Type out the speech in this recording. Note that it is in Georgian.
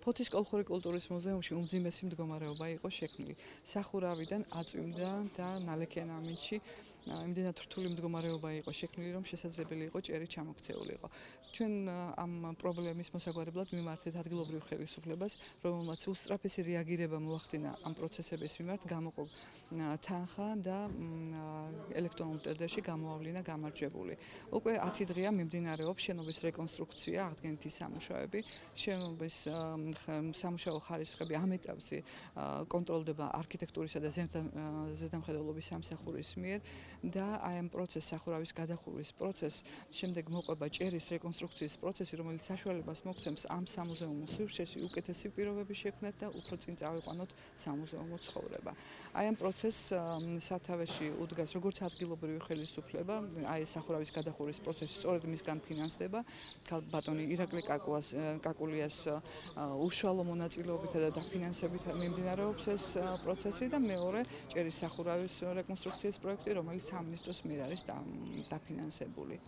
ფოთის კოლხური კულტურის მუზეუმში უმძიმესი მდგომარეობა იყო შექმნილი. სახურავიდან აწვიმდა და ნალექიან ამინდში იმდენად რთული მდგომარეობა იყო შექმნილი, რომ შესაძლებელი იყო ჭერი ჩამოქცეულიყო. ჩვენ ამ პრობლემის მოსაგვარებლად მიმართეთ ადგილობრივ ხელისუფლებას, რომელმაც უსწრაფესი რეაგირება მოახდინა ამ პროცესების მიმართ, გამოყო თანხა და ელექტრონულ ტენდერში გამოავლინა გამარჯვებული. უკვე 10 დღეა მიმდინარეობს შენობის რეკონსტრუქცია, აღდგენითი სამუშაოები, შენობის სამუშაო ხარისხები ამ ეტაპზე კონტროლდება არქიტექტურისა და ზედამხედველობის სამსახურის მიერ და აი ამ სახურავის გადახურვის პროცესს შემდეგ მოყვება ჭერის რეკონსტრუქციის პროცესი, რომელიც საშუალებას მოგცემს ამ სამუზეუმო სივრცეში უკეთესი პირობები შექმნათ და უფრო წინ წავიყვანოთ სამუზეუმო ცხოვრება. აი ამ პროცესს სათავეში უდგას როგორც ადგილობრივი ხელისუფლება, აი სახურავის გადახურვის პროცესი სწორედ მისგან ფინანსდება, ბატონი ირაკლი კაკულიას უშუალო მონაწილეობითა და დაფინანსებით მიმდინარეობს ეს პროცესი და მეორე ჭერის სახურავის რეკონსტრუქციის პროექტი, რომელიც სამინისტროს მიერ არის დაფინანსებული.